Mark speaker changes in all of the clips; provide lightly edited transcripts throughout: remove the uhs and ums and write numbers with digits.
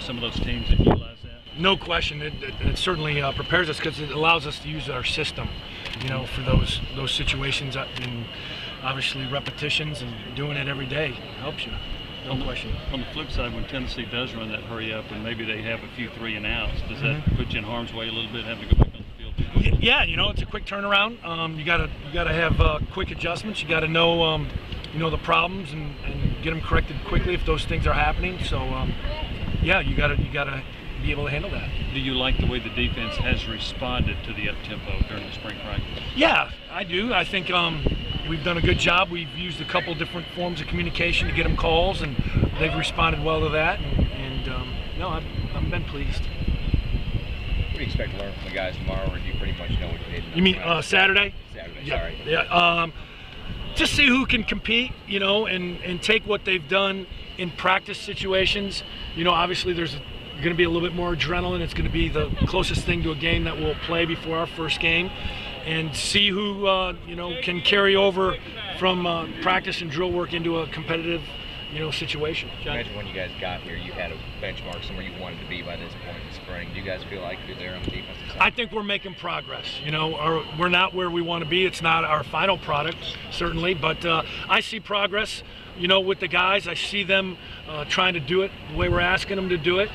Speaker 1: some of those teams that utilize that?
Speaker 2: No question. It certainly prepares us because it allows us to use our system, for those situations, and obviously repetitions and doing it every day helps you. No question.
Speaker 1: On the flip side, when Tennessee does run that hurry up and maybe they have a few 3 and outs, does that put you in harm's way a little bit, having to go back on the field?
Speaker 2: Yeah, it's a quick turnaround. You gotta have quick adjustments. You gotta know the problems and get them corrected quickly if those things are happening. So yeah, you gotta be able to handle that.
Speaker 1: Do you like the way the defense has responded to the up-tempo during the spring practice?
Speaker 2: Yeah, I do. I think we've done a good job. We've used a couple different forms of communication to get them calls, and they've responded well to that. And no, I've been pleased.
Speaker 3: What do you expect to learn from the guys tomorrow, or do you pretty much know what you need?
Speaker 2: You mean Saturday?
Speaker 3: Saturday,
Speaker 2: yeah,
Speaker 3: sorry.
Speaker 2: Yeah. Just see who can compete, and take what they've done in practice situations. Obviously there's going to be a little bit more adrenaline. It's going to be the closest thing to a game that we'll play before our first game, and see who can carry over from practice and drill work into a competitive situation.
Speaker 3: Imagine when you guys got here, you had a benchmark somewhere you wanted to be by this point in the spring. Do you guys feel like you're there on the defensive side?
Speaker 2: I think we're making progress. We're not where we want to be. It's not our final product, certainly, but I see progress. With the guys, I see them trying to do it the way we're asking them to do it.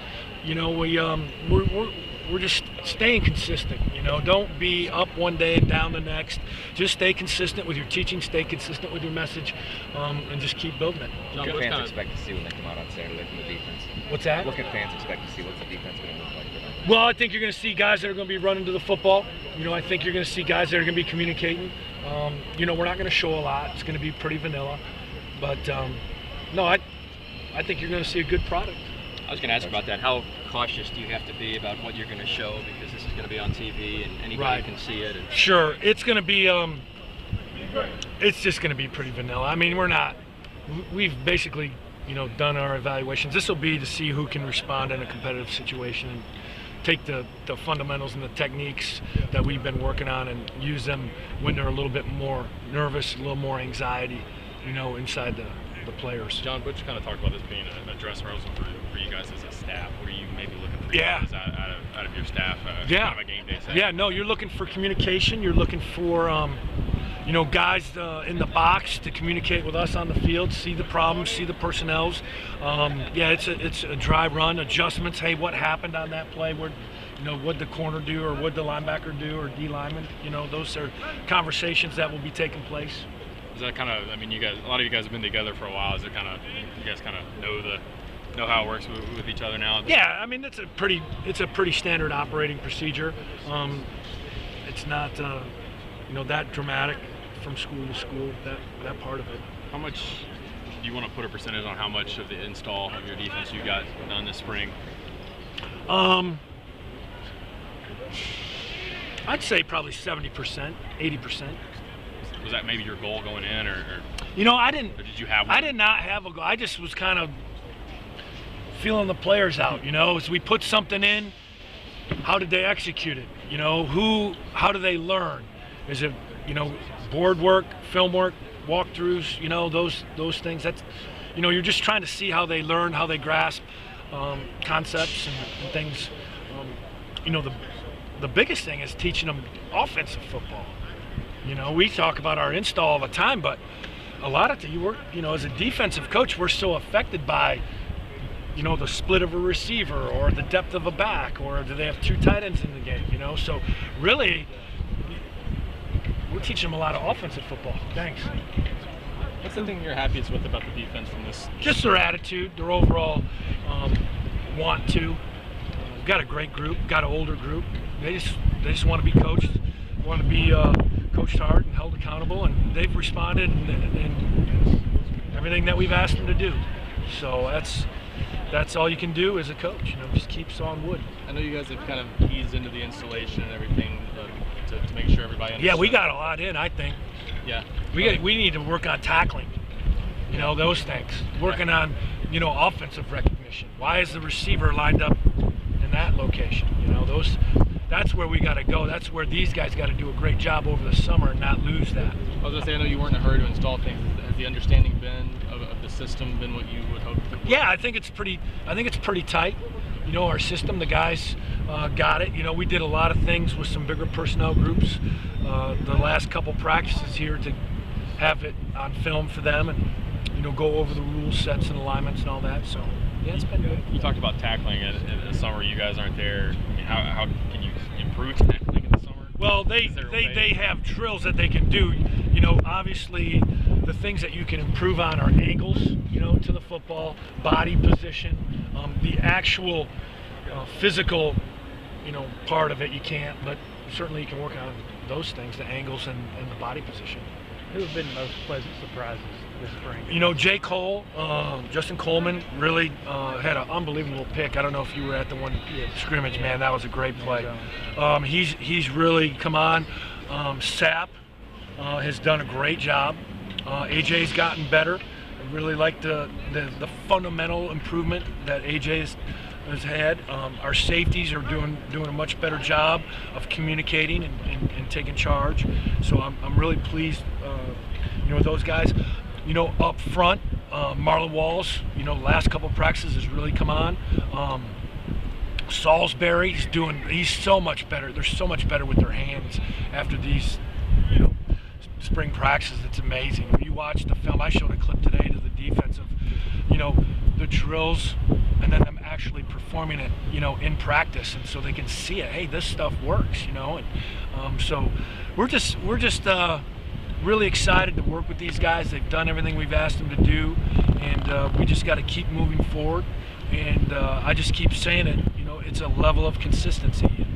Speaker 2: We're just staying consistent. Don't be up one day and down the next. Just stay consistent with your teaching, stay consistent with your message, and just keep building it.
Speaker 3: What can fans expect to see when they come out on Saturday from the defense?
Speaker 2: What's that?
Speaker 3: What can fans expect to see? What's the defense going to look like for them?
Speaker 2: Well, I think you're going to see guys that are going to be running to the football. I think you're going to see guys that are going to be communicating. We're not going to show a lot. It's going to be pretty vanilla. But, no, I think you're going to see a good product.
Speaker 4: I was going to ask about that. How cautious do you have to be about what you're going to show, because this is going to be on TV and anybody can see it?
Speaker 2: Sure, it's going to be. It's just going to be pretty vanilla. I mean, we've basically, done our evaluations. This will be to see who can respond in a competitive situation and take the fundamentals and the techniques that we've been working on and use them when they're a little bit more nervous, a little more anxiety, inside the players.
Speaker 5: John, Butch kind of talked about this being a dress rehearsal for you guys as a staff. What are you maybe looking for out of your staff? Kind of a game day setting?
Speaker 2: Yeah, no, you're looking for communication. You're looking for guys in the box to communicate with us on the field, see the problems, see the personnels. It's a dry run, adjustments. Hey, what happened on that play? What'd the corner do, or what'd the linebacker do, or D lineman? Those are conversations that will be taking place.
Speaker 5: Is that kind of, a lot of you guys have been together for a while. Is it kind of, you guys kind of know how it works with each other now?
Speaker 2: Yeah, it's a pretty standard operating procedure. It's not, that dramatic from school to school, that part of it.
Speaker 5: How much do you want to put a percentage on how much of the install of your defense you got done this spring?
Speaker 2: I'd say probably 70%, 80%.
Speaker 5: Was that maybe your goal going in, or
Speaker 2: I didn't.
Speaker 5: Or did you have one?
Speaker 2: I did not have a goal. I just was kind of feeling the players out. As we put something in, how did they execute it? How do they learn? Is it board work, film work, walkthroughs? Those things. That's you're just trying to see how they learn, how they grasp concepts and things. The biggest thing is teaching them offensive football. We talk about our install all the time, but a lot of as a defensive coach, we're so affected by, the split of a receiver or the depth of a back, or do they have 2 tight ends in the game, So really, we're teaching them a lot of offensive football. Thanks.
Speaker 5: What's the thing you're happiest with about the defense from this?
Speaker 2: Just their attitude, their overall want to. We've got a great group, got an older group. They just want to be coached, want to be coached hard and held accountable, and they've responded in everything that we've asked them to do. So that's all you can do as a coach. Just keep sawing wood.
Speaker 5: I know you guys have kind of eased into the installation and everything to make sure everybody understands.
Speaker 2: Yeah, we got a lot in, I think.
Speaker 5: Yeah.
Speaker 2: We need to work on tackling, those things. Working on, offensive recognition. Why is the receiver lined up in that location? That's where we got to go. That's where these guys got to do a great job over the summer and not lose that.
Speaker 5: I was going to say, I know you weren't in a hurry to install things. Has the understanding been of the system been what you would hope?
Speaker 2: Yeah, I think it's pretty tight. you know, our system. The guys got it. You know, we did a lot of things with some bigger personnel groups the last couple practices here to have it on film for them and, you know, go over the rule sets and alignments and all that. So, yeah, it's been good.
Speaker 5: You talked about tackling in the summer. You guys aren't there. I mean, how can you improve tackling in the summer?
Speaker 2: Well, they have drills that they can do. You know, obviously the things that you can improve on are angles, you know, to the football, body position, the actual physical, you know, part of it you can't, but certainly you can work on those things, the angles and the body position.
Speaker 6: Who have been the most pleasant surprises this spring?
Speaker 2: You know, J. Cole, Justin Coleman really had an unbelievable pick. I don't know if you were at the one scrimmage, man. That was a great play. He's really come on. Sapp has done a great job. AJ's gotten better. I really like the fundamental improvement that AJ has had. Our safeties are doing a much better job of communicating and taking charge. So I'm really pleased, you know, with those guys. You know, up front, Marlon Walls, you know, last couple practices has really come on. Salisbury, he's so much better. They're so much better with their hands after these, you know, spring practices. It's amazing. When you watch the film, I showed a clip today to the defensive, you know, the drills and then them actually performing it, you know, in practice, and so they can see it. Hey, this stuff works, you know. And so we're just really excited to work with these guys. They've done everything we've asked them to do, and we just got to keep moving forward. And I just keep saying it, you know, it's a level of consistency.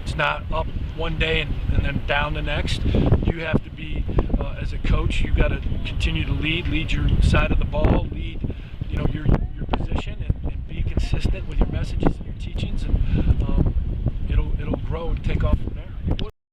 Speaker 2: It's not up one day and then down the next. You have to be, as a coach, you got to continue to lead your side of the ball, lead